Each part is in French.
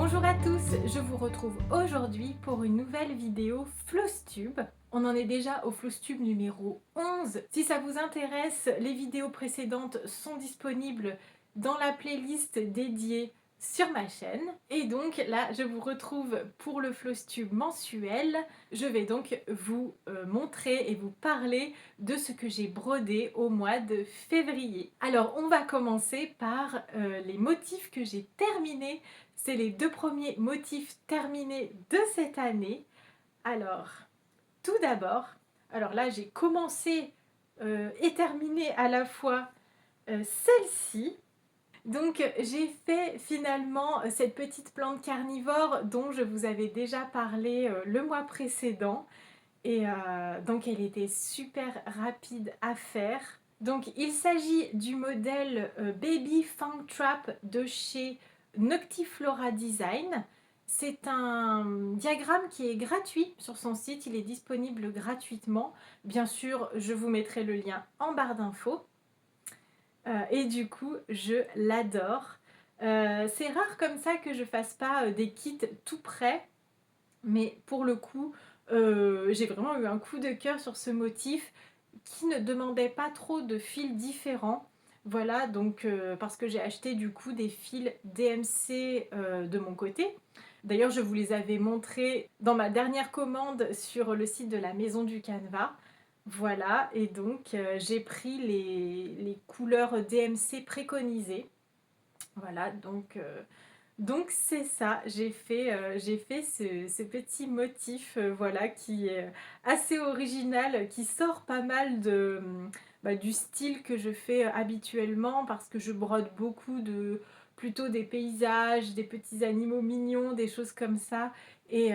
Bonjour à tous, je vous retrouve aujourd'hui pour une nouvelle vidéo Flosstube. On en est déjà au Flosstube numéro 11. Si ça vous intéresse, les vidéos précédentes sont disponibles dans la playlist dédiée sur ma chaîne. Et donc là, je vous retrouve pour le Flosstube mensuel. Je vais donc vous montrer et vous parler de ce que j'ai brodé au mois de février. Alors, on va commencer par les motifs que j'ai terminés. C'est les deux premiers motifs terminés de cette année. Alors, tout d'abord, alors là j'ai commencé et terminé à la fois celle-ci. Donc j'ai fait finalement cette petite plante carnivore dont je vous avais déjà parlé le mois précédent. Et donc elle était super rapide à faire. Donc il s'agit du modèle Baby Fang Trap de chez Noctiflora Design. C'est un diagramme qui est gratuit sur son site, il est disponible gratuitement. Bien sûr, je vous mettrai le lien en barre d'infos. Et du coup, je l'adore. C'est rare comme ça que je fasse pas des kits tout prêts, mais pour le coup, j'ai vraiment eu un coup de cœur sur ce motif qui ne demandait pas trop de fils différents. Voilà, donc parce que j'ai acheté du coup des fils DMC de mon côté. D'ailleurs, je vous les avais montrés dans ma dernière commande sur le site de la Maison du Canevas. Voilà, et donc j'ai pris les couleurs DMC préconisées. Voilà, donc c'est ça, j'ai fait ce petit motif voilà, qui est assez original, qui sort pas mal du style que je fais habituellement parce que je brode beaucoup plutôt des paysages, des petits animaux mignons, des choses comme ça. Et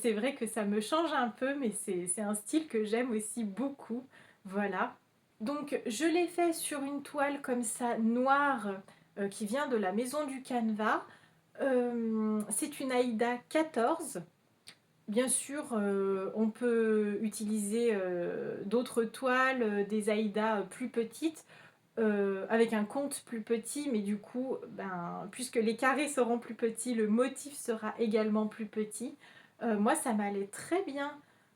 c'est vrai que ça me change un peu, mais c'est un style que j'aime aussi beaucoup. Voilà. Donc je l'ai fait sur une toile comme ça, noire, qui vient de la Maison du Canevas. C'est une Aïda 14. Bien sûr, on peut utiliser d'autres toiles, des Aïdas plus petites, avec un compte plus petit, mais du coup, puisque les carrés seront plus petits, le motif sera également plus petit. Moi, ça m'allait très bien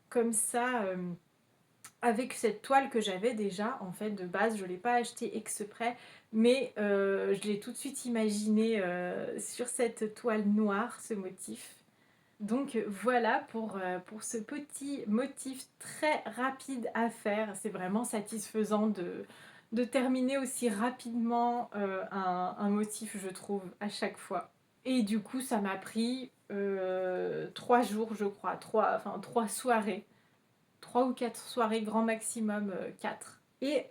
comme ça, avec cette toile que j'avais déjà, en fait, de base. Je ne l'ai pas acheté exprès, mais je l'ai tout de suite imaginé sur cette toile noire, ce motif. Donc voilà pour ce petit motif très rapide à faire. C'est vraiment satisfaisant de terminer aussi rapidement un motif, je trouve, à chaque fois. Et du coup, ça m'a pris 3 jours, je crois, trois soirées. 3 ou 4 soirées, grand maximum 4. Et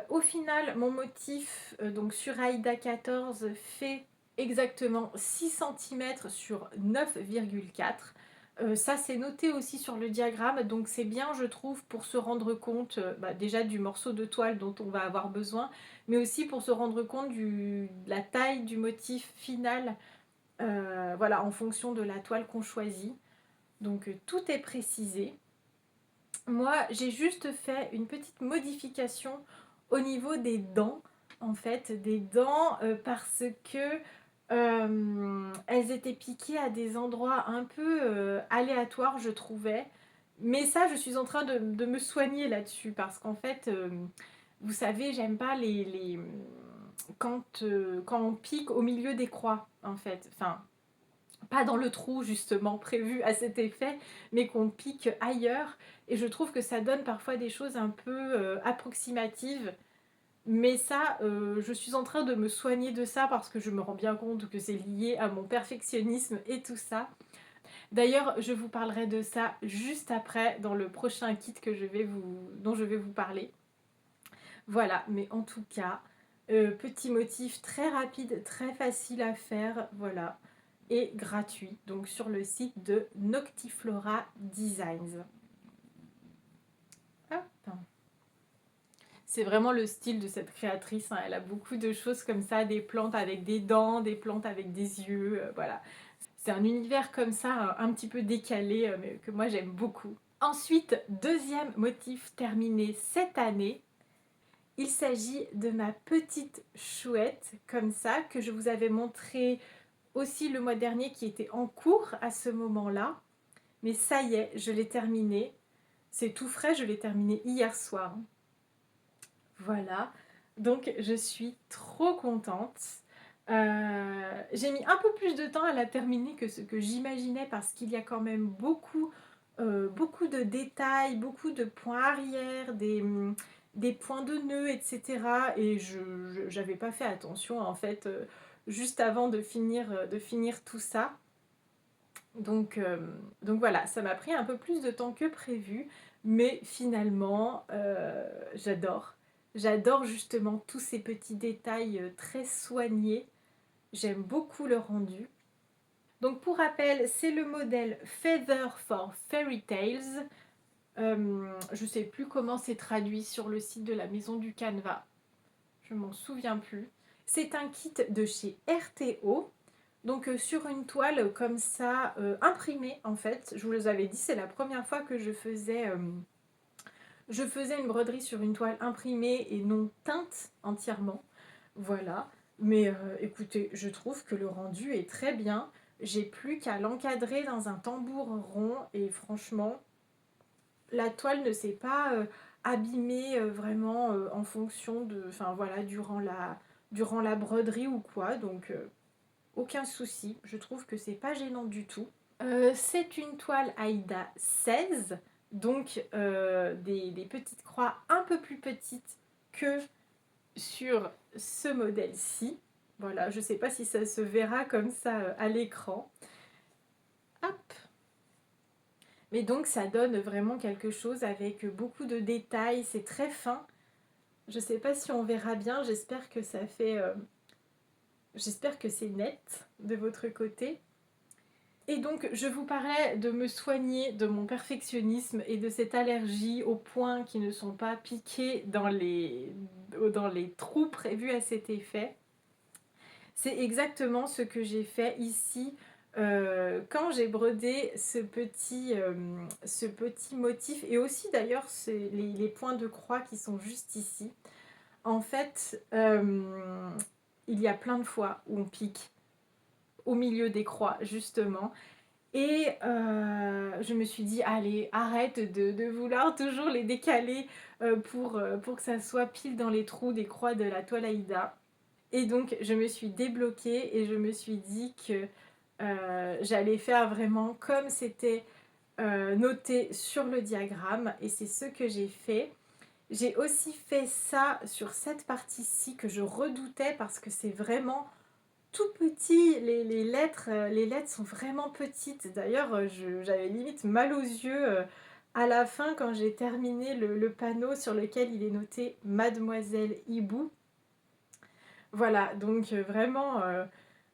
au final, mon motif, donc sur Aïda 14, fait exactement 6 cm sur 9,4. Ça c'est noté aussi sur le diagramme, donc c'est bien je trouve pour se rendre compte déjà du morceau de toile dont on va avoir besoin, mais aussi pour se rendre compte de la taille du motif final, voilà, en fonction de la toile qu'on choisit. Donc tout est précisé. Moi, j'ai juste fait une petite modification au niveau des dents, en fait, des dents, parce que elles étaient piquées à des endroits un peu aléatoires, je trouvais. Mais ça, je suis en train de me soigner là-dessus, parce qu'en fait, vous savez, j'aime pas quand on pique au milieu des croix, en fait. Enfin, pas dans le trou justement prévu à cet effet, mais qu'on pique ailleurs. Et je trouve que ça donne parfois des choses un peu approximatives. Mais ça, je suis en train de me soigner de ça parce que je me rends bien compte que c'est lié à mon perfectionnisme et tout ça. D'ailleurs, je vous parlerai de ça juste après dans le prochain kit dont je vais vous parler. Voilà, mais en tout cas, petit motif très rapide, très facile à faire, voilà, et gratuit, donc sur le site de Noctiflora Designs. Hop. C'est vraiment le style de cette créatrice, hein. Elle a beaucoup de choses comme ça, des plantes avec des dents, des plantes avec des yeux, voilà. C'est un univers comme ça, un petit peu décalé, mais que moi j'aime beaucoup. Ensuite, deuxième motif terminé cette année, il s'agit de ma petite chouette, comme ça, que je vous avais montré aussi le mois dernier qui était en cours à ce moment-là. Mais ça y est, je l'ai terminé. C'est tout frais, je l'ai terminé hier soir. Voilà, donc je suis trop contente. J'ai mis un peu plus de temps à la terminer que ce que j'imaginais parce qu'il y a quand même beaucoup de détails, beaucoup de points arrière, des points de nœud, etc. Et je n'avais pas fait attention en fait juste avant de finir tout ça. Donc voilà, ça m'a pris un peu plus de temps que prévu, mais finalement, j'adore. J'adore justement tous ces petits détails très soignés. J'aime beaucoup le rendu. Donc pour rappel, c'est le modèle Feather for Fairy Tales. Je ne sais plus comment c'est traduit sur le site de la Maison du Canevas. Je m'en souviens plus. C'est un kit de chez RTO. Donc sur une toile comme ça, imprimée en fait, je vous les avais dit, c'est la première fois que je faisais une broderie sur une toile imprimée et non teinte entièrement. Voilà. Mais écoutez, je trouve que le rendu est très bien. J'ai plus qu'à l'encadrer dans un tambour rond et franchement, la toile ne s'est pas abîmée vraiment en fonction de, enfin voilà, durant la broderie ou quoi. Donc aucun souci, je trouve que c'est pas gênant du tout. C'est une toile Aïda 16, donc des petites croix un peu plus petites que sur ce modèle-ci. Voilà, je sais pas si ça se verra comme ça à l'écran. Hop. Mais donc ça donne vraiment quelque chose avec beaucoup de détails, c'est très fin. Je sais pas si on verra bien, j'espère que ça fait... j'espère que c'est net de votre côté. Et donc, je vous parlais de me soigner de mon perfectionnisme et de cette allergie aux points qui ne sont pas piqués dans les trous prévus à cet effet. C'est exactement ce que j'ai fait ici quand j'ai brodé ce petit motif et aussi d'ailleurs les points de croix qui sont juste ici. En fait, il y a plein de fois où on pique au milieu des croix justement. Et je me suis dit, allez, arrête de vouloir toujours les décaler pour que ça soit pile dans les trous des croix de la toile Aïda. Et donc, je me suis débloquée et je me suis dit que j'allais faire vraiment comme c'était noté sur le diagramme. Et c'est ce que j'ai fait. J'ai aussi fait ça sur cette partie-ci que je redoutais parce que c'est vraiment tout petit, les lettres sont vraiment petites. D'ailleurs, j'avais limite mal aux yeux à la fin quand j'ai terminé le panneau sur lequel il est noté Mademoiselle Hibou. Voilà, donc vraiment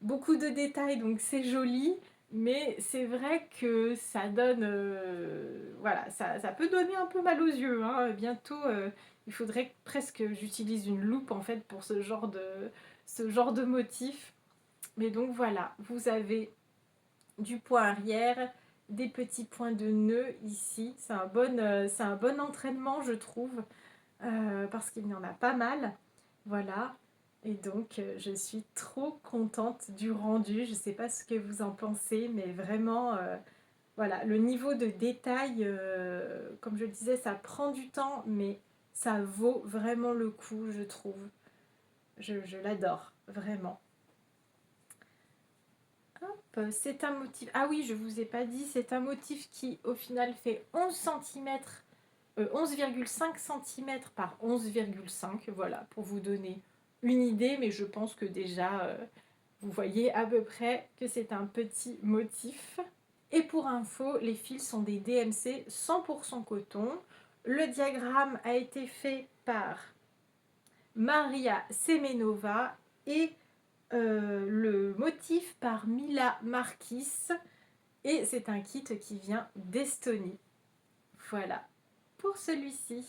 beaucoup de détails, donc c'est joli, mais c'est vrai que ça donne, voilà, ça peut donner un peu mal aux yeux, hein. Bientôt, il faudrait presque que j'utilise une loupe en fait pour ce genre de motif. Mais donc voilà, vous avez du point arrière, des petits points de nœud ici. C'est un bon entraînement, je trouve, parce qu'il y en a pas mal. Voilà. Et donc, je suis trop contente du rendu. Je ne sais pas ce que vous en pensez, mais vraiment, voilà, le niveau de détail, comme je le disais, ça prend du temps, mais ça vaut vraiment le coup, je trouve. Je l'adore, vraiment. C'est un motif, ah oui, je vous ai pas dit, c'est un motif qui au final fait 11 cm, 11,5 cm par 11,5, voilà, pour vous donner une idée, mais je pense que déjà, vous voyez à peu près que c'est un petit motif. Et pour info, les fils sont des DMC 100% coton. Le diagramme a été fait par Maria Semenova et le motif par Mila Marquis et c'est un kit qui vient d'Estonie. Voilà pour celui-ci.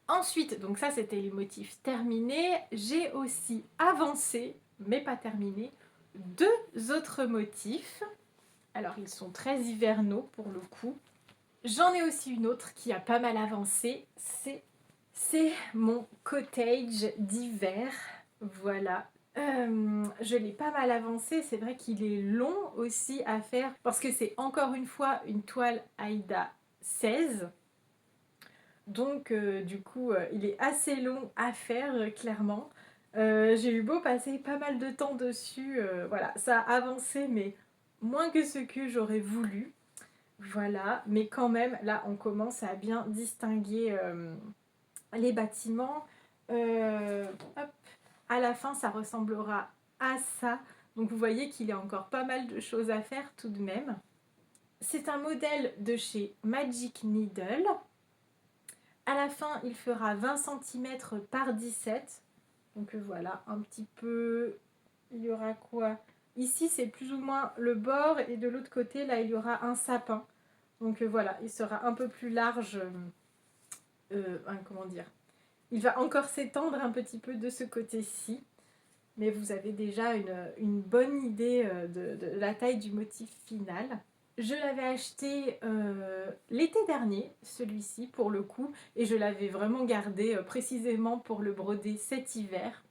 Ensuite, donc ça c'était les motifs terminés, j'ai aussi avancé, mais pas terminé, deux autres motifs. Alors ils sont très hivernaux pour le coup. J'en ai aussi une autre qui a pas mal avancé, c'est mon cottage d'hiver. Voilà. Je l'ai pas mal avancé, c'est vrai qu'il est long aussi à faire parce que c'est encore une fois une toile Aïda 16. Donc du coup il est assez long à faire clairement. J'ai eu beau passer pas mal de temps dessus, voilà, ça a avancé mais moins que ce que j'aurais voulu. Voilà, mais quand même là on commence à bien distinguer les bâtiments. Hop, à la fin ça ressemblera à ça. Donc vous voyez qu'il y a encore pas mal de choses à faire tout de même. C'est un modèle de chez Magic Needle. À la fin, il fera 20 cm par 17. Donc voilà, un petit peu... Il y aura quoi? Ici, c'est plus ou moins le bord et de l'autre côté, là, il y aura un sapin. Donc voilà, il sera un peu plus large. Comment dire? Il va encore s'étendre un petit peu de ce côté-ci. Mais vous avez déjà une bonne idée de la taille du motif final. Je l'avais acheté l'été dernier, celui-ci pour le coup, et je l'avais vraiment gardé précisément pour le broder cet hiver.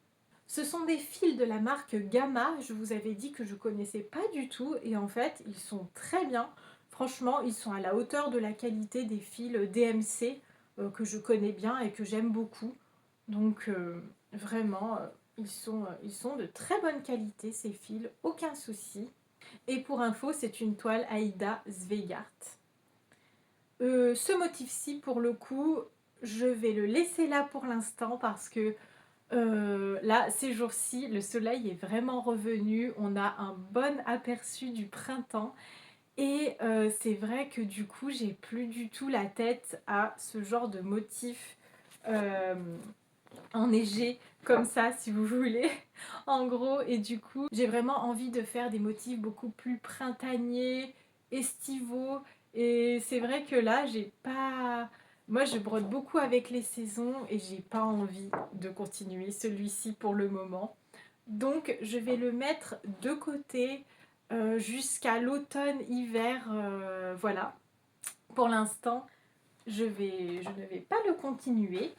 Ce sont des fils de la marque Gamma, je vous avais dit que je connaissais pas du tout, et en fait ils sont très bien. Franchement, ils sont à la hauteur de la qualité des fils DMC que je connais bien et que j'aime beaucoup. Donc vraiment, ils sont de très bonne qualité ces fils, aucun souci. Et pour info, c'est une toile Aïda Zweigart. Ce motif-ci, pour le coup, je vais le laisser là pour l'instant parce que là, ces jours-ci, le soleil est vraiment revenu. On a un bon aperçu du printemps. Et c'est vrai que du coup, j'ai plus du tout la tête à ce genre de motif euh, enneigé comme ça, si vous voulez, en gros. Et du coup, j'ai vraiment envie de faire des motifs beaucoup plus printaniers, estivaux. Et c'est vrai que là, j'ai pas... Moi, je brode beaucoup avec les saisons et j'ai pas envie de continuer celui-ci pour le moment. Donc, je vais le mettre de côté jusqu'à l'automne-hiver. Voilà. Pour l'instant, je ne vais pas le continuer.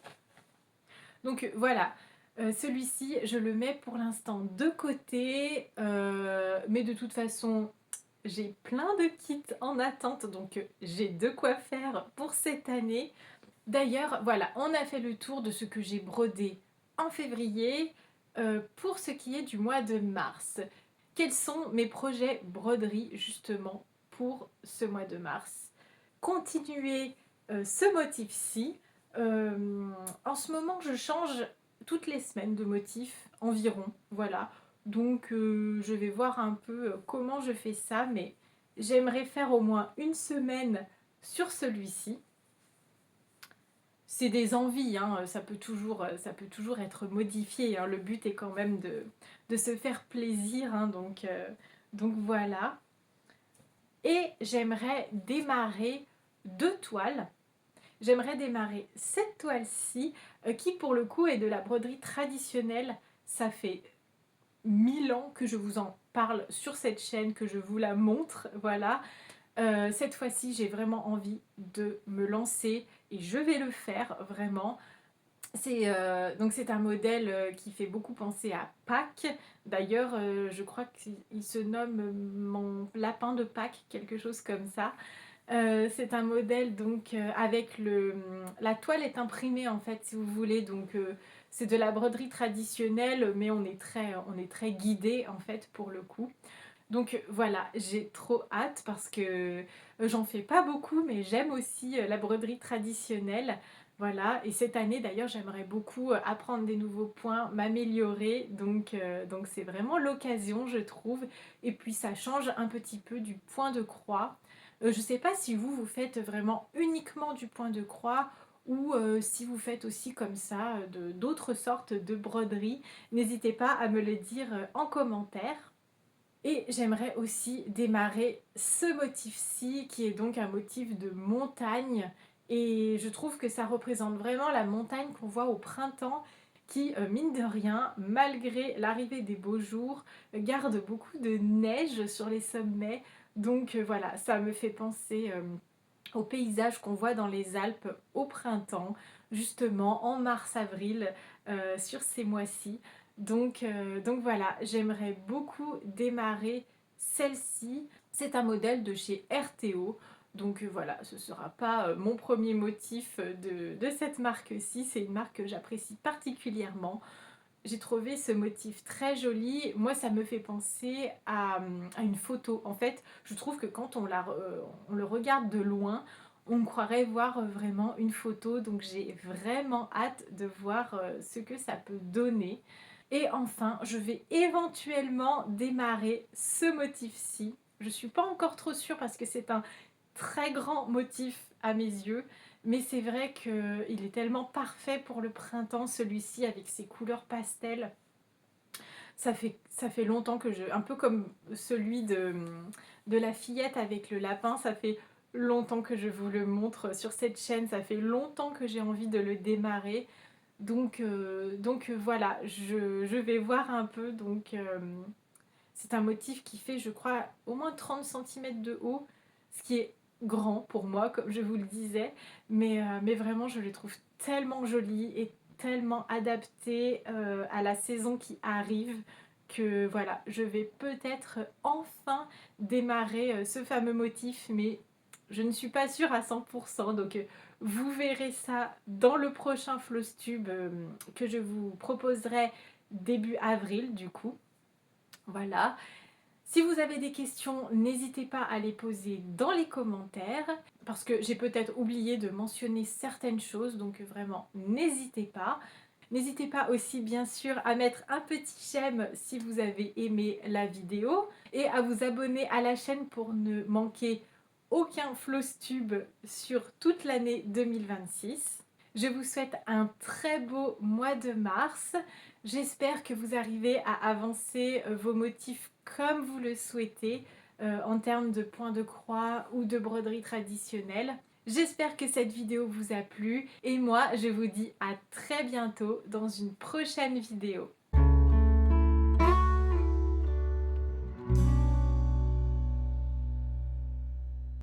Donc voilà, celui-ci, je le mets pour l'instant de côté. Mais de toute façon, j'ai plein de kits en attente. Donc j'ai de quoi faire pour cette année. D'ailleurs, voilà, on a fait le tour de ce que j'ai brodé en février. Pour ce qui est du mois de mars, quels sont mes projets broderie justement pour ce mois de mars? Continuer ce motif-ci. En ce moment, je change toutes les semaines de motif environ. Voilà. Donc, je vais voir un peu comment je fais ça, mais j'aimerais faire au moins une semaine sur celui-ci. C'est des envies, hein, ça peut toujours être modifié, hein. Le but est quand même de se faire plaisir, hein, donc voilà. Et j'aimerais démarrer 2 toiles. J'aimerais démarrer cette toile-ci, qui pour le coup est de la broderie traditionnelle. Ça fait 1000 ans que je vous en parle sur cette chaîne, que je vous la montre, voilà. Cette fois-ci, j'ai vraiment envie de me lancer et je vais le faire vraiment. Donc c'est un modèle qui fait beaucoup penser à Pâques. D'ailleurs, je crois qu'il se nomme mon lapin de Pâques, quelque chose comme ça. C'est un modèle donc avec la toile est imprimée en fait si vous voulez, donc c'est de la broderie traditionnelle mais on est très guidé en fait pour le coup. Donc voilà, j'ai trop hâte parce que j'en fais pas beaucoup mais j'aime aussi la broderie traditionnelle. Voilà, et cette année d'ailleurs j'aimerais beaucoup apprendre des nouveaux points, m'améliorer, donc c'est vraiment l'occasion je trouve. Et puis ça change un petit peu du point de croix. Je ne sais pas si vous faites vraiment uniquement du point de croix ou si vous faites aussi comme ça d'autres sortes de broderies. N'hésitez pas à me le dire en commentaire. Et j'aimerais aussi démarrer ce motif-ci qui est donc un motif de montagne. Et je trouve que ça représente vraiment la montagne qu'on voit au printemps qui, mine de rien, malgré l'arrivée des beaux jours, garde beaucoup de neige sur les sommets. Donc voilà, ça me fait penser au paysage qu'on voit dans les Alpes au printemps, justement en mars-avril, sur ces mois-ci. Donc voilà, j'aimerais beaucoup démarrer celle-ci. C'est un modèle de chez RTO. Donc voilà, ce ne sera pas mon premier motif de cette marque-ci. C'est une marque que j'apprécie particulièrement. J'ai trouvé ce motif très joli. Moi, ça me fait penser à une photo. En fait, je trouve que quand on le regarde de loin, on croirait voir vraiment une photo. Donc j'ai vraiment hâte de voir ce que ça peut donner. Et enfin, je vais éventuellement démarrer ce motif-ci. Je ne suis pas encore trop sûre parce que c'est un très grand motif à mes yeux. Mais c'est vrai qu'il est tellement parfait pour le printemps, celui-ci, avec ses couleurs pastel. Ça fait longtemps que je... Un peu comme celui de la fillette avec le lapin, ça fait longtemps que je vous le montre sur cette chaîne. Ça fait longtemps que j'ai envie de le démarrer. Donc voilà, je vais voir un peu. C'est un motif qui fait, je crois, au moins 30 cm de haut, ce qui est grand pour moi, comme je vous le disais. Mais vraiment, je les trouve tellement jolis et tellement adaptés à la saison qui arrive que voilà, je vais peut-être enfin démarrer ce fameux motif, mais je ne suis pas sûre à 100%. Vous verrez ça dans le prochain Flosstube que je vous proposerai début avril du coup. Voilà. Si vous avez des questions, n'hésitez pas à les poser dans les commentaires, parce que j'ai peut-être oublié de mentionner certaines choses, donc vraiment n'hésitez pas. N'hésitez pas aussi bien sûr à mettre un petit j'aime si vous avez aimé la vidéo et à vous abonner à la chaîne pour ne manquer aucun Flosstube sur toute l'année 2026. Je vous souhaite un très beau mois de mars. J'espère que vous arrivez à avancer vos motifs comme vous le souhaitez en termes de points de croix ou de broderie traditionnelle. J'espère que cette vidéo vous a plu et moi je vous dis à très bientôt dans une prochaine vidéo.